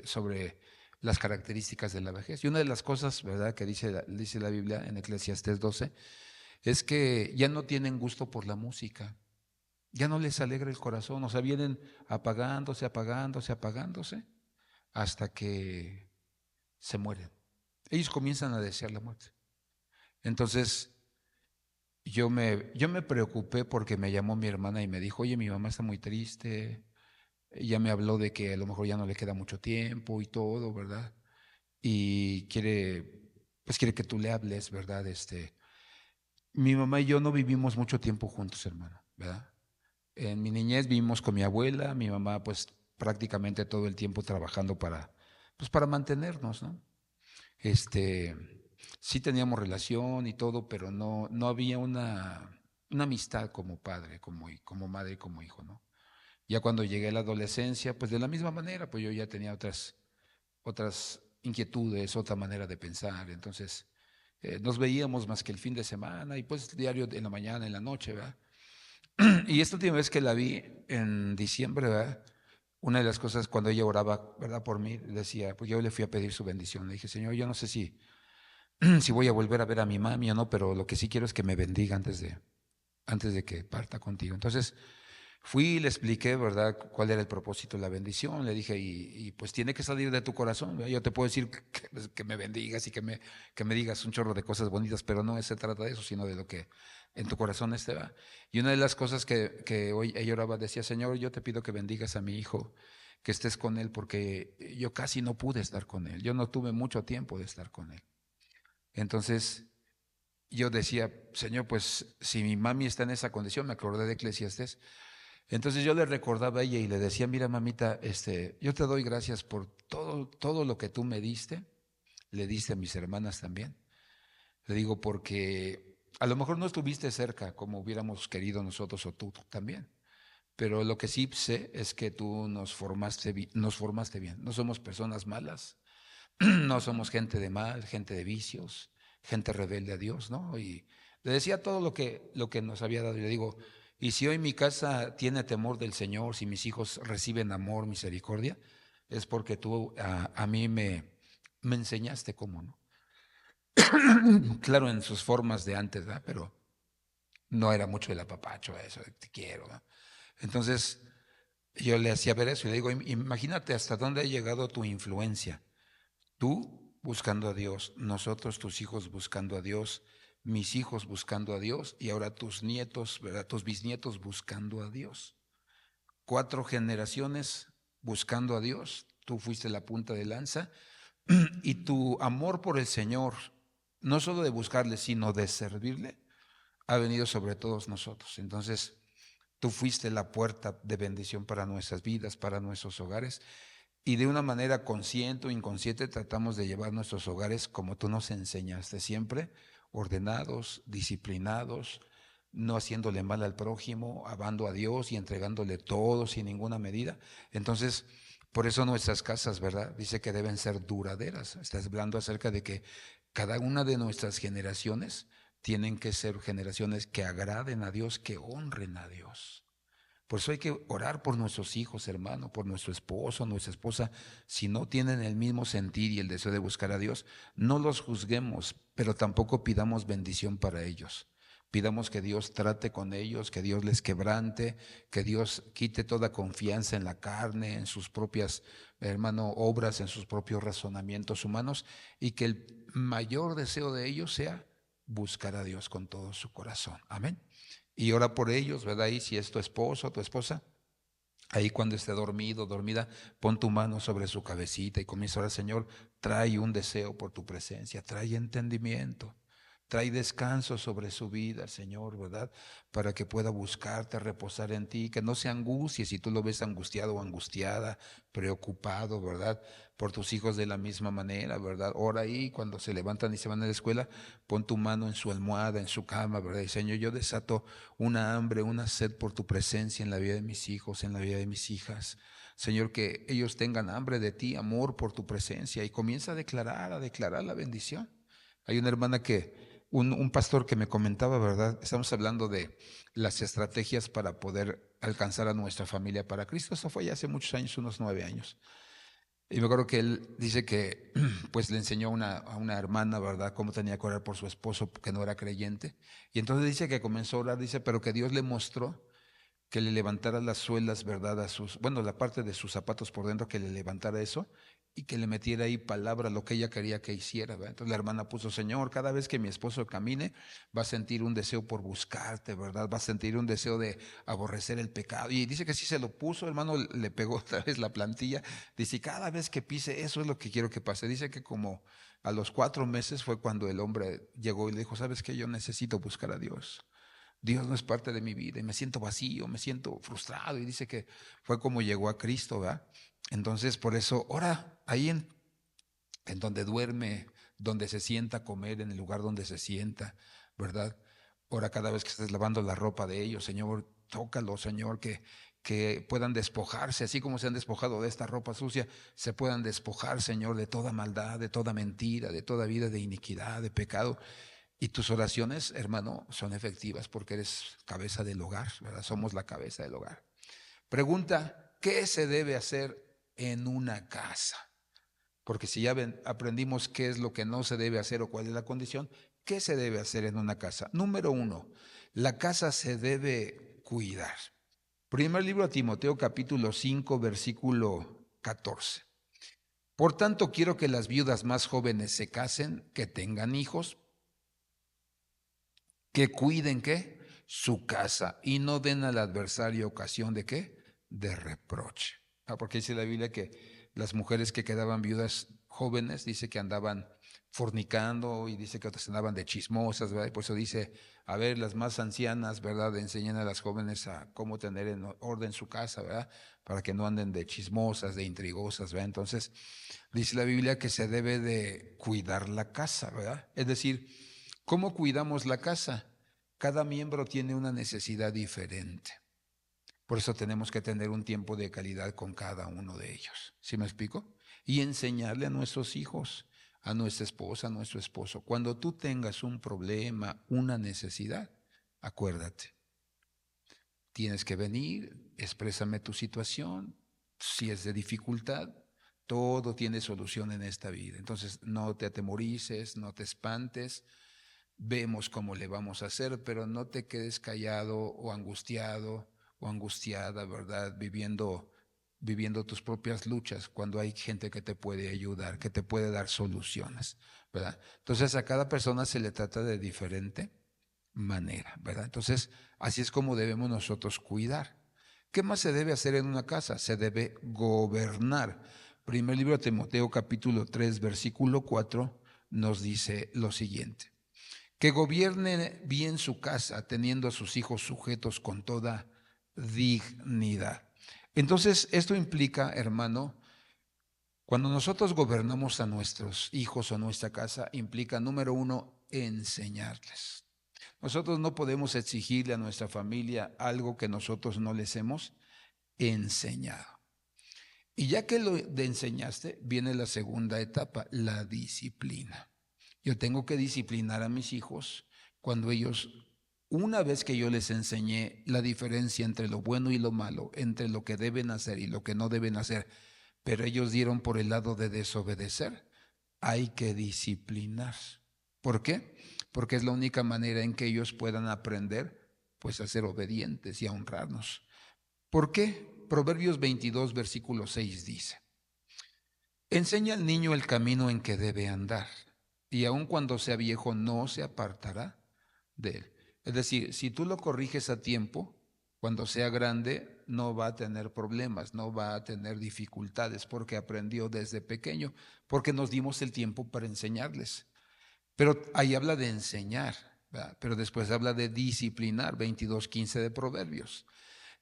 Sobre las características de la vejez. Y una de las cosas, ¿verdad? Que dice la Biblia en Eclesiastés 12 es que ya no tienen gusto por la música, ya no les alegra el corazón, o sea, vienen apagándose, apagándose, apagándose, hasta que se mueren. Ellos comienzan a desear la muerte. Entonces, yo me preocupé porque me llamó mi hermana y me dijo, oye, mi mamá está muy triste, ella me habló de que a lo mejor ya no le queda mucho tiempo y todo, ¿verdad? Y pues quiere que tú le hables, ¿verdad? Mi mamá y yo no vivimos mucho tiempo juntos, hermano, ¿verdad? En mi niñez vivimos con mi abuela, mi mamá pues prácticamente todo el tiempo trabajando pues para mantenernos, ¿no? Este, sí teníamos relación y todo, pero no había una amistad como padre, como madre y como hijo, ¿no? Ya cuando llegué a la adolescencia, pues de la misma manera, pues yo ya tenía otras inquietudes, otra manera de pensar, entonces nos veíamos más que el fin de semana y pues diario en la mañana, en la noche, ¿verdad? Y esta última vez que la vi en diciembre, ¿verdad? Una de las cosas cuando ella oraba, ¿verdad? Por mí, decía, pues yo le fui a pedir su bendición. Le dije, Señor, yo no sé si voy a volver a ver a mi mami o no, pero lo que sí quiero es que me bendiga antes de que parta contigo. Entonces fui y le expliqué, ¿verdad?, cuál era el propósito de la bendición. Le dije, y pues tiene que salir de tu corazón, ¿verdad? Yo te puedo decir que me bendigas y que me digas un chorro de cosas bonitas, pero no se trata de eso, sino de lo que en tu corazón va. Y una de las cosas que hoy ella oraba, decía, Señor, yo te pido que bendigas a mi hijo, que estés con él, porque yo casi no pude estar con él. Yo no tuve mucho tiempo de estar con él. Entonces yo decía, Señor, pues si mi mami está en esa condición, me acordé de Eclesiastés. Entonces yo le recordaba a ella y le decía, mira mamita, yo te doy gracias por todo lo que tú me diste, le diste a mis hermanas también. Le digo porque a lo mejor no estuviste cerca como hubiéramos querido nosotros o tú también, pero lo que sí sé es que tú nos formaste bien. No somos personas malas, no somos gente de mal, gente de vicios, gente rebelde a Dios, ¿no? Y le decía todo lo que nos había dado. Y le digo, y si hoy mi casa tiene temor del Señor, si mis hijos reciben amor, misericordia, es porque tú a mí me enseñaste cómo, ¿no? Claro, en sus formas de antes, ¿verdad? Pero no era mucho el apapacho, eso, de te quiero, ¿verdad? Entonces, yo le hacía ver eso y le digo, imagínate hasta dónde ha llegado tu influencia. Tú, buscando a Dios, nosotros, tus hijos, buscando a Dios, mis hijos buscando a Dios y ahora tus nietos, ¿verdad? Tus bisnietos buscando a Dios. 4 generaciones buscando a Dios. Tú fuiste la punta de lanza y tu amor por el Señor, no solo de buscarle, sino de servirle, ha venido sobre todos nosotros. Entonces, tú fuiste la puerta de bendición para nuestras vidas, para nuestros hogares. Y de una manera consciente o inconsciente tratamos de llevar nuestros hogares como tú nos enseñaste siempre, ordenados, disciplinados, no haciéndole mal al prójimo, amando a Dios y entregándole todo sin ninguna medida. Entonces, por eso nuestras casas, ¿verdad? Dice que deben ser duraderas. Estás hablando acerca de que cada una de nuestras generaciones tienen que ser generaciones que agraden a Dios, que honren a Dios. Por eso hay que orar por nuestros hijos, hermano, por nuestro esposo, nuestra esposa. Si no tienen el mismo sentir y el deseo de buscar a Dios, no los juzguemos, pero tampoco pidamos bendición para ellos. Pidamos que Dios trate con ellos, que Dios les quebrante, que Dios quite toda confianza en la carne, en sus propias, hermano, obras, en sus propios razonamientos humanos, y que el mayor deseo de ellos sea buscar a Dios con todo su corazón. Amén. Y ora por ellos, ¿verdad? Y si es tu esposo o tu esposa, ahí cuando esté dormido, dormida, pon tu mano sobre su cabecita y comienza a orar, Señor, trae un deseo por tu presencia, trae entendimiento, trae descanso sobre su vida, Señor, ¿verdad? Para que pueda buscarte, reposar en ti, que no se angustie si tú lo ves angustiado o angustiada, preocupado, ¿verdad? Por tus hijos de la misma manera, ¿verdad? Ora ahí cuando se levantan y se van a la escuela, pon tu mano en su almohada, en su cama, ¿verdad? Y Señor, yo desato una hambre, una sed por tu presencia en la vida de mis hijos, en la vida de mis hijas. Señor, que ellos tengan hambre de ti, amor por tu presencia y comienza a declarar la bendición. Hay una hermana un pastor que me comentaba, ¿verdad? Estamos hablando de las estrategias para poder alcanzar a nuestra familia para Cristo. Eso fue ya hace muchos años, unos 9 años. Y me acuerdo que él dice que pues le enseñó a una hermana, ¿verdad?, cómo tenía que orar por su esposo que no era creyente. Y entonces dice que comenzó a orar, dice, pero que Dios le mostró que le levantara las suelas, ¿verdad? Bueno, la parte de sus zapatos por dentro, que le levantara eso y que le metiera ahí palabra, lo que ella quería que hiciera, ¿verdad? Entonces la hermana puso, Señor, cada vez que mi esposo camine, va a sentir un deseo por buscarte, ¿verdad? Va a sentir un deseo de aborrecer el pecado. Y dice que sí se lo puso, hermano, le pegó otra vez la plantilla. Dice, cada vez que pise, eso es lo que quiero que pase. Dice que como a los 4 meses fue cuando el hombre llegó y le dijo, ¿sabes qué? Yo necesito buscar a Dios. Dios no es parte de mi vida y me siento vacío, me siento frustrado. Y dice que fue como llegó a Cristo, ¿verdad? Entonces, por eso, ora ahí en donde duerme, donde se sienta a comer, en el lugar donde se sienta, ¿verdad? Ora cada vez que estés lavando la ropa de ellos, Señor, tócalo, Señor, que puedan despojarse, así como se han despojado de esta ropa sucia, se puedan despojar, Señor, de toda maldad, de toda mentira, de toda vida de iniquidad, de pecado. Y tus oraciones, hermano, son efectivas porque eres cabeza del hogar, ¿verdad? Somos la cabeza del hogar. Pregunta, ¿qué se debe hacer en una casa? Porque si ya aprendimos qué es lo que no se debe hacer o cuál es la condición, ¿qué se debe hacer en una casa? Número 1, la casa se debe cuidar. Primer libro a Timoteo, capítulo 5, versículo 14. Por tanto, quiero que las viudas más jóvenes se casen, que tengan hijos, que cuiden ¿qué? Su casa y no den al adversario ocasión de ¿qué? De reproche. Porque dice la Biblia que las mujeres que quedaban viudas jóvenes, dice que andaban fornicando y dice que otras andaban de chismosas, ¿verdad? Y por eso dice, a ver, las más ancianas, ¿verdad? Enseñan a las jóvenes a cómo tener en orden su casa, ¿verdad? Para que no anden de chismosas, de intrigosas, ¿verdad? Entonces, dice la Biblia que se debe de cuidar la casa, ¿verdad? Es decir, ¿cómo cuidamos la casa? Cada miembro tiene una necesidad diferente. Por eso tenemos que tener un tiempo de calidad con cada uno de ellos. ¿Sí me explico? Y enseñarle a nuestros hijos, a nuestra esposa, a nuestro esposo. Cuando tú tengas un problema, una necesidad, acuérdate, tienes que venir, exprésame tu situación. Si es de dificultad, todo tiene solución en esta vida. Entonces, no te atemorices, no te espantes. Vemos cómo le vamos a hacer, pero no te quedes callado o angustiado o angustiada, ¿verdad? Viviendo viviendo tus propias luchas, cuando hay gente que te puede ayudar, que te puede dar soluciones, ¿verdad? Entonces a cada persona se le trata de diferente manera, ¿verdad? Entonces así es como debemos nosotros cuidar. ¿Qué más se debe hacer en una casa? Se debe gobernar. Primer libro de Timoteo capítulo 3 versículo 4 nos dice lo siguiente: que gobierne bien su casa, teniendo a sus hijos sujetos con toda dignidad. Entonces, esto implica, hermano, cuando nosotros gobernamos a nuestros hijos o nuestra casa, implica, número uno, enseñarles. Nosotros no podemos exigirle a nuestra familia algo que nosotros no les hemos enseñado. Y ya que lo enseñaste, viene la segunda etapa, la disciplina. Yo tengo que disciplinar a mis hijos cuando ellos, una vez que yo les enseñé la diferencia entre lo bueno y lo malo, entre lo que deben hacer y lo que no deben hacer, pero ellos dieron por el lado de desobedecer, hay que disciplinar. ¿Por qué? Porque es la única manera en que ellos puedan aprender pues a ser obedientes y a honrarnos. ¿Por qué? Proverbios 22, versículo 6 dice: enseña al niño el camino en que debe andar, y aun cuando sea viejo no se apartará de él. Es decir, si tú lo corriges a tiempo, cuando sea grande no va a tener problemas, no va a tener dificultades, porque aprendió desde pequeño, porque nos dimos el tiempo para enseñarles. Pero ahí habla de enseñar, ¿verdad? Pero después habla de disciplinar, 22:15 de Proverbios.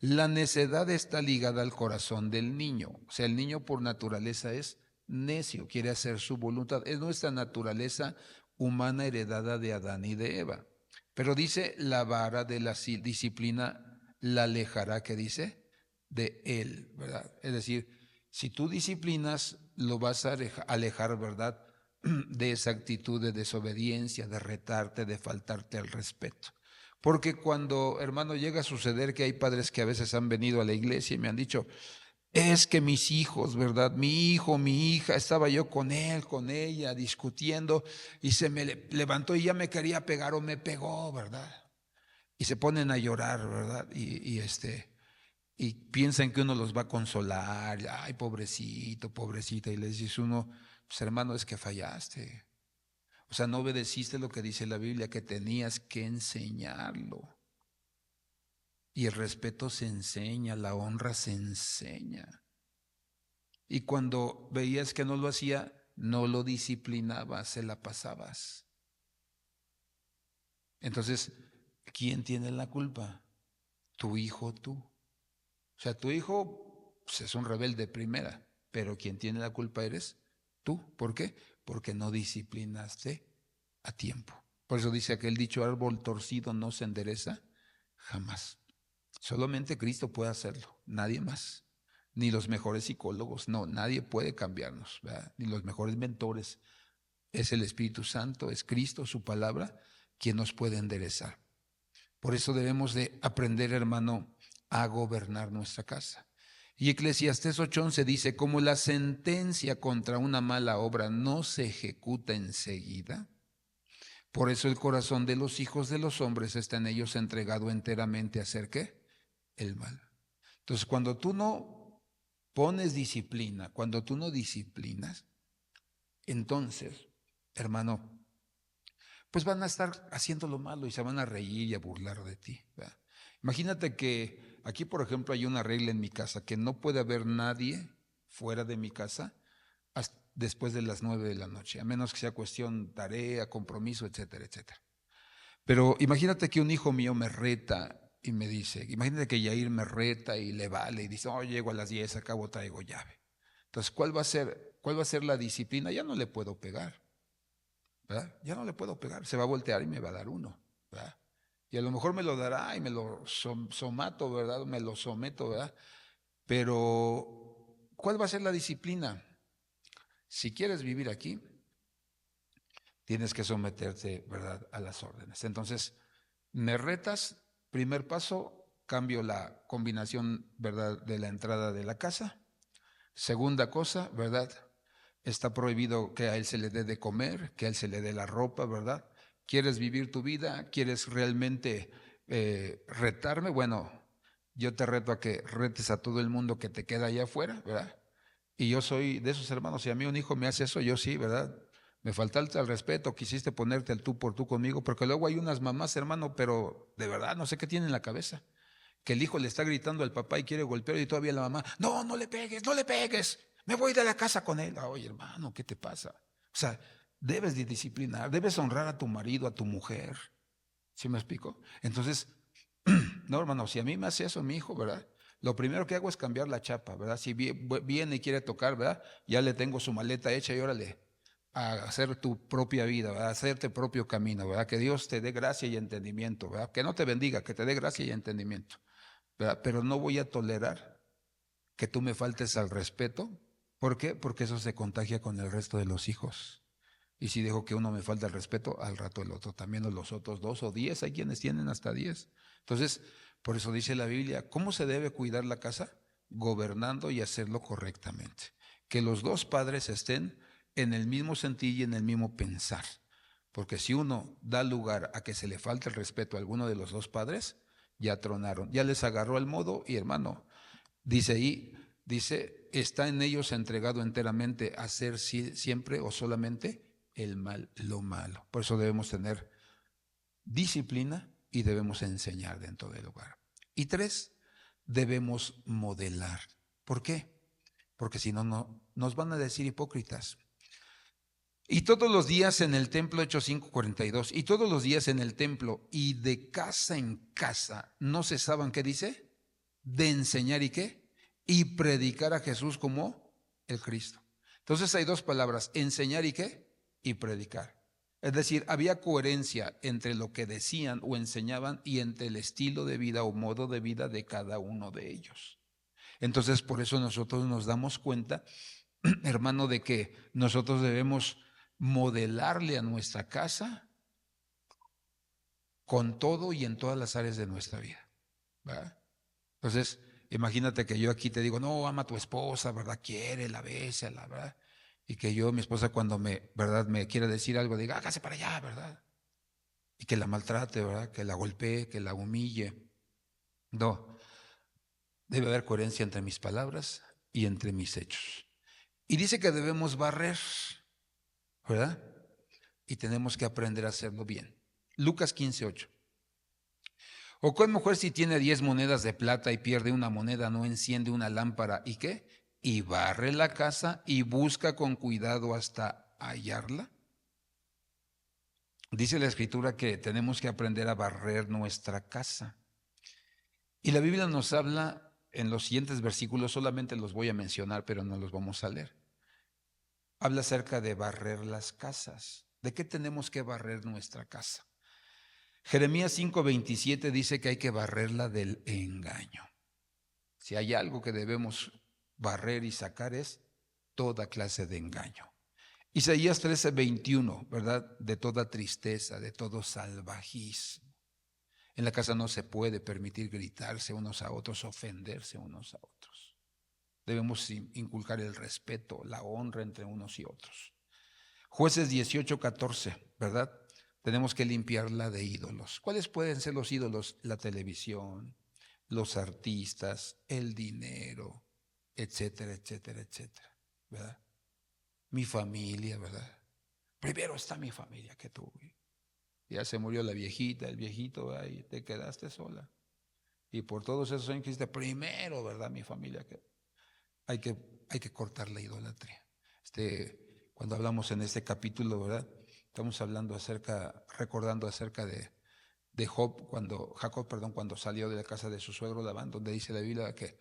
La necedad está ligada al corazón del niño. O sea, el niño por naturaleza es necio, quiere hacer su voluntad. Es nuestra naturaleza humana heredada de Adán y de Eva. Pero dice, la vara de la disciplina la alejará, ¿qué dice? De él, ¿verdad? Es decir, si tú disciplinas, lo vas a alejar, ¿verdad? De esa actitud de desobediencia, de retarte, de faltarte al respeto. Porque cuando, hermano, llega a suceder que hay padres que a veces han venido a la iglesia y me han dicho, es que mis hijos, ¿verdad? Mi hijo, mi hija, estaba yo con él, con ella, discutiendo y se me levantó y ya me quería pegar o me pegó, ¿verdad? Y se ponen a llorar, ¿verdad? Y piensan que uno los va a consolar, ay, pobrecito, pobrecita, y les dice uno, pues hermano, es que fallaste. O sea, no obedeciste lo que dice la Biblia, que tenías que enseñarlo. Y el respeto se enseña, la honra se enseña. Y cuando veías que no lo hacía, no lo disciplinabas, se la pasabas. Entonces, ¿quién tiene la culpa? Tu hijo, tú. O sea, tu hijo pues, es un rebelde primera, pero quien tiene la culpa eres tú. ¿Por qué? Porque no disciplinaste a tiempo. Por eso dice aquel dicho, árbol torcido no se endereza jamás. Solamente Cristo puede hacerlo, nadie más. Ni los mejores psicólogos, no, nadie puede cambiarnos, ¿verdad? Ni los mejores mentores. Es el Espíritu Santo, es Cristo, su palabra, quien nos puede enderezar. Por eso debemos de aprender, hermano, a gobernar nuestra casa. Y Eclesiastés 8:11 dice, como la sentencia contra una mala obra no se ejecuta enseguida, por eso el corazón de los hijos de los hombres está en ellos entregado enteramente a hacer ¿qué? El mal. Entonces, cuando tú no pones disciplina, cuando tú no disciplinas, entonces, hermano, pues van a estar haciendo lo malo y se van a reír y a burlar de ti, ¿verdad? Imagínate que aquí, por ejemplo, hay una regla en mi casa, que no puede haber nadie fuera de mi casa hasta después de las 9 de la noche, a menos que sea cuestión tarea, compromiso, etcétera, etcétera. Pero imagínate que un hijo mío me reta y me dice, imagínate que Yair me reta y le vale y dice, oh, llego a las 10, acabo, traigo llave. Entonces, cuál va a ser la disciplina? Ya no le puedo pegar, ¿verdad? Ya no le puedo pegar, se va a voltear y me va a dar uno, ¿verdad? Y a lo mejor me lo dará y me lo somato, ¿verdad? Me lo someto, ¿verdad? Pero, ¿cuál va a ser la disciplina? Si quieres vivir aquí, tienes que someterte, ¿verdad?, a las órdenes. Entonces, me retas, primer paso, cambio la combinación, ¿verdad?, de la entrada de la casa. Segunda cosa, ¿verdad?, está prohibido que a él se le dé de comer, que a él se le dé la ropa, ¿verdad? ¿Quieres vivir tu vida? ¿Quieres realmente retarme? Bueno, yo te reto a que retes a todo el mundo que te queda allá afuera, ¿verdad? Y yo soy de esos hermanos, si a mí un hijo me hace eso, yo sí, ¿verdad? Me faltaste al respeto, quisiste ponerte el tú por tú conmigo, porque luego hay unas mamás, hermano, pero de verdad no sé qué tiene en la cabeza, que el hijo le está gritando al papá y quiere golpear y todavía la mamá, no, no le pegues, no le pegues, me voy de la casa con él. Oye, hermano, ¿qué te pasa? O sea, debes de disciplinar, debes honrar a tu marido, a tu mujer. ¿Sí me explico? Entonces, no, hermano, si a mí me hace eso mi hijo, ¿verdad? Lo primero que hago es cambiar la chapa, ¿verdad? Si viene y quiere tocar, ¿verdad? Ya le tengo su maleta hecha y órale, a hacer tu propia vida, ¿verdad? A hacerte propio camino, ¿verdad? Que Dios te dé gracia y entendimiento, ¿verdad? Que no te bendiga, que te dé gracia y entendimiento, ¿verdad? Pero no voy a tolerar que tú me faltes al respeto. ¿Por qué? Porque eso se contagia con el resto de los hijos. Y si dejo que uno me falta el respeto, al rato el otro también, o los otros 2 o 10, hay quienes tienen hasta 10. Entonces, por eso dice la Biblia, ¿cómo se debe cuidar la casa? Gobernando y hacerlo correctamente. Que los dos padres estén en el mismo sentir y en el mismo pensar. Porque si uno da lugar a que se le falte el respeto a alguno de los dos padres, ya tronaron, ya les agarró el modo y hermano, dice ahí, dice, está en ellos entregado enteramente a hacer siempre o solamente el mal, lo malo. Por eso debemos tener disciplina y debemos enseñar dentro del hogar. Y 3, debemos modelar. ¿Por qué? Porque si no, no nos van a decir hipócritas. Y todos los días en el templo, Hechos 5:42, y todos los días en el templo y de casa en casa, no cesaban, ¿qué dice? De enseñar y qué? Y predicar a Jesús como el Cristo. Entonces hay dos palabras, enseñar y qué? Y predicar. Es decir, había coherencia entre lo que decían o enseñaban y entre el estilo de vida o modo de vida de cada uno de ellos. Entonces, por eso nosotros nos damos cuenta, hermano, de que nosotros debemos modelarle a nuestra casa con todo y en todas las áreas de nuestra vida, ¿verdad? Entonces, imagínate que yo aquí te digo, no, ama a tu esposa, ¿verdad? Quiérela, bésala, ¿verdad? Y que yo, mi esposa, cuando ¿verdad? Me quiera decir algo, diga, hágase para allá, ¿verdad? Y que la maltrate, ¿verdad? Que la golpee, que la humille. No, debe haber coherencia entre mis palabras y entre mis hechos. Y dice que debemos barrer, ¿verdad? Y tenemos que aprender a hacerlo bien. Lucas 15:8. ¿O cuál mujer si tiene 10 monedas de plata y pierde una moneda, no enciende una lámpara y qué? Y barre la casa y busca con cuidado hasta hallarla? Dice la escritura que tenemos que aprender a barrer nuestra casa. Y la Biblia nos habla en los siguientes versículos, solamente los voy a mencionar, pero no los vamos a leer. Habla acerca de barrer las casas. ¿De qué tenemos que barrer nuestra casa? Jeremías 5:27 dice que hay que barrerla del engaño. Si hay algo que debemos barrer y sacar es toda clase de engaño. Isaías 13:21, ¿verdad? De toda tristeza, de todo salvajismo. En la casa no se puede permitir gritarse unos a otros, ofenderse unos a otros. Debemos inculcar el respeto, la honra entre unos y otros. Jueces 18:14, ¿verdad? Tenemos que limpiarla de ídolos. ¿Cuáles pueden ser los ídolos? La televisión, los artistas, el dinero, etcétera, etcétera, etcétera, ¿verdad? Mi familia, ¿verdad? Primero está mi familia que tú. Ya se murió la viejita, el viejito, ¿verdad? Y te quedaste sola. Y por todos esos años que dijiste, primero, ¿verdad? Mi familia. Hay que, hay que cortar la idolatría. Cuando hablamos en este capítulo, ¿verdad? Estamos hablando recordando acerca de Jacob, cuando salió de la casa de su suegro Labán, donde dice la Biblia que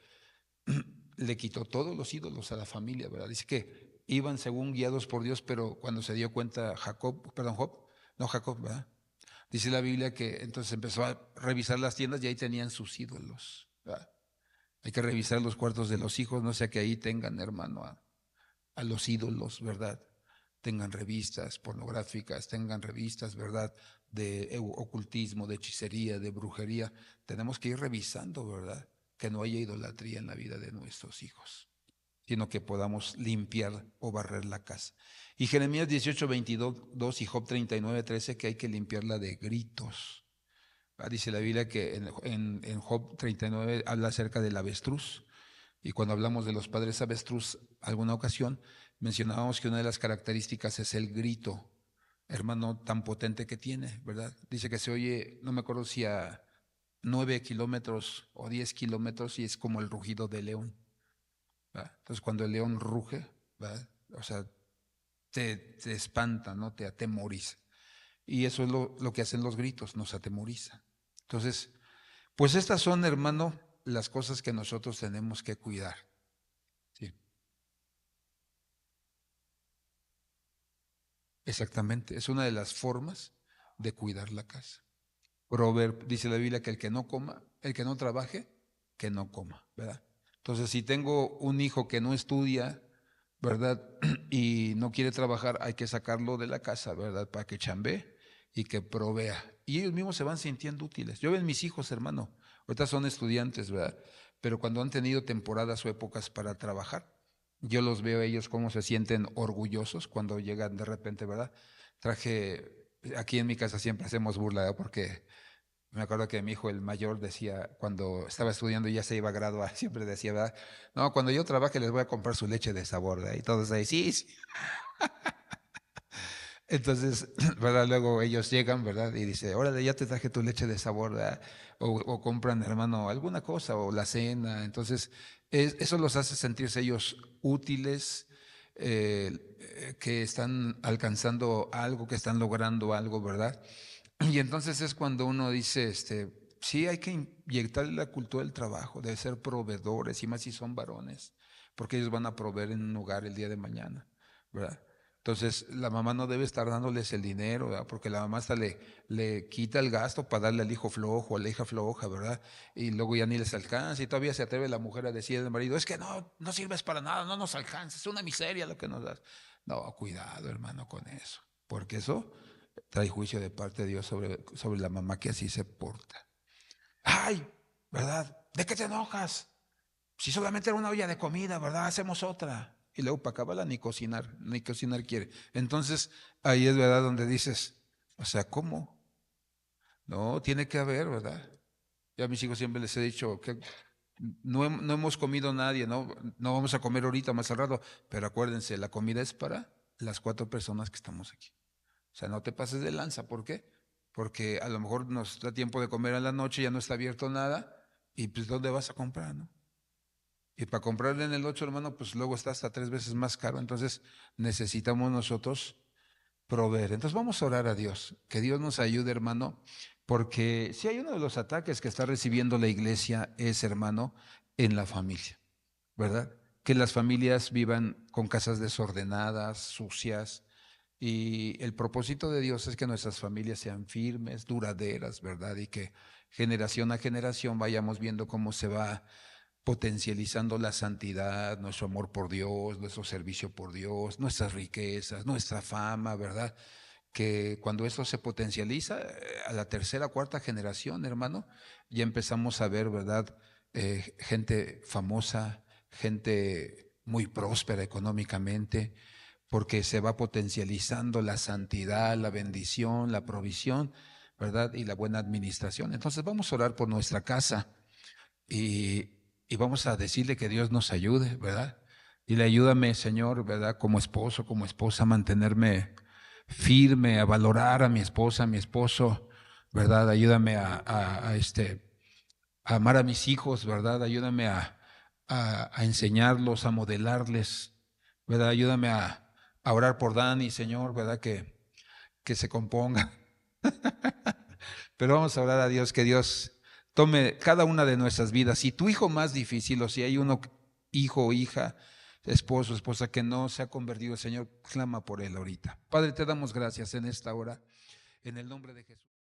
le quitó todos los ídolos a la familia, ¿verdad? Dice que iban según guiados por Dios, pero cuando se dio cuenta Jacob, ¿verdad? Dice la Biblia que entonces empezó a revisar las tiendas y ahí tenían sus ídolos, ¿verdad? Hay que revisar los cuartos de los hijos, no sea que ahí tengan, hermano, a los ídolos, ¿verdad? Tengan revistas pornográficas, tengan revistas, ¿verdad? De ocultismo, de hechicería, de brujería. Tenemos que ir revisando, ¿verdad? Que no haya idolatría en la vida de nuestros hijos, sino que podamos limpiar o barrer la casa. Y Jeremías 18:22 y Job 39:13 que hay que limpiarla de gritos. Dice la Biblia que en Job 39 habla acerca del avestruz. Y cuando hablamos de los padres avestruz, alguna ocasión mencionábamos que una de las características es el grito, hermano, tan potente que tiene, ¿verdad? Dice que se oye, no me acuerdo si a 9 kilómetros o 10 kilómetros, y es como el rugido del león, ¿verdad? Entonces cuando el león ruge, ¿verdad? O sea, te espanta, ¿no? Te atemoriza. Y eso es lo que hacen los gritos, nos atemoriza. Entonces, pues estas son, hermano, las cosas que nosotros tenemos que cuidar. Sí, exactamente. Es una de las formas de cuidar la casa. Dice la Biblia que el que no coma, el que no trabaje, que no coma, ¿verdad? Entonces, si tengo un hijo que no estudia, ¿verdad? Y no quiere trabajar, hay que sacarlo de la casa, ¿verdad? Para que chambee y que provea. Y ellos mismos se van sintiendo útiles. Yo veo mis hijos, hermano, ahorita son estudiantes, ¿verdad? Pero cuando han tenido temporadas o épocas para trabajar, yo los veo a ellos cómo se sienten orgullosos cuando llegan de repente, ¿verdad? Aquí en mi casa siempre hacemos burla, ¿verdad? Porque me acuerdo que mi hijo, el mayor, decía, cuando estaba estudiando y ya se iba a graduar, siempre decía, ¿verdad? No, cuando yo trabaje les voy a comprar su leche de sabor, ¿verdad? Y todos ahí, sí, sí. Entonces, ¿verdad? Luego ellos llegan, ¿verdad? Y dice, órale, ya te traje tu leche de sabor, ¿verdad? O compran, hermano, alguna cosa, o la cena. Entonces, eso los hace sentirse ellos útiles, que están alcanzando algo, que están logrando algo, ¿verdad? Y entonces es cuando uno dice, sí hay que inyectarle la cultura del trabajo, de ser proveedores, y más si son varones, porque ellos van a proveer en un hogar el día de mañana, ¿verdad? Entonces la mamá no debe estar dándoles el dinero, ¿verdad? Porque la mamá hasta le quita el gasto para darle al hijo flojo, a la hija floja, ¿verdad? Y luego ya ni les alcanza, y todavía se atreve la mujer a decir al marido, es que no sirves para nada, no nos alcanza, es una miseria lo que nos das. No, cuidado, hermano, con eso, porque eso trae juicio de parte de Dios sobre la mamá que así se porta. Ay, ¿verdad? ¿De qué te enojas? Si solamente era una olla de comida, ¿verdad? Hacemos otra. Y luego para acabarla ni cocinar quiere. Entonces, ahí es verdad donde dices, o sea, ¿cómo? No, tiene que haber, ¿verdad? Ya a mis hijos siempre les he dicho que no hemos comido nadie, no vamos a comer ahorita más al rato, pero acuérdense, la comida es para las 4 personas que estamos aquí. O sea, no te pases de lanza. ¿Por qué? Porque a lo mejor nos da tiempo de comer a la noche, ya no está abierto nada, y pues ¿dónde vas a comprar, no? Y para comprarle en el 8, hermano, pues luego está hasta 3 veces más caro. Entonces necesitamos nosotros proveer. Entonces vamos a orar a Dios, que Dios nos ayude, hermano, porque si hay uno de los ataques que está recibiendo la iglesia es, hermano, en la familia, ¿verdad? Que las familias vivan con casas desordenadas, sucias, y el propósito de Dios es que nuestras familias sean firmes, duraderas, ¿verdad? Y que generación a generación vayamos viendo cómo se va potencializando la santidad, nuestro amor por Dios, nuestro servicio por Dios, nuestras riquezas, nuestra fama, ¿verdad? Que cuando esto se potencializa, a la tercera, cuarta generación, hermano, ya empezamos a ver, ¿verdad? Gente famosa, gente muy próspera económicamente, porque se va potencializando la santidad, la bendición, la provisión, ¿verdad? Y la buena administración. Entonces vamos a orar por nuestra casa y vamos a decirle que Dios nos ayude, ¿verdad? Dile, ayúdame, Señor, ¿verdad? Como esposo, como esposa, a mantenerme firme, a valorar a mi esposa, a mi esposo, ¿verdad? Ayúdame a amar a mis hijos, ¿verdad? Ayúdame a enseñarlos, a modelarles, ¿verdad? Ayúdame a orar por Dani, Señor, ¿verdad? Que se componga. Pero vamos a orar a Dios, que Dios tome cada una de nuestras vidas. Si tu hijo más difícil, o si hay uno, hijo o hija, esposo, esposa, que no se ha convertido, Señor, clama por él ahorita. Padre, te damos gracias en esta hora, en el nombre de Jesús.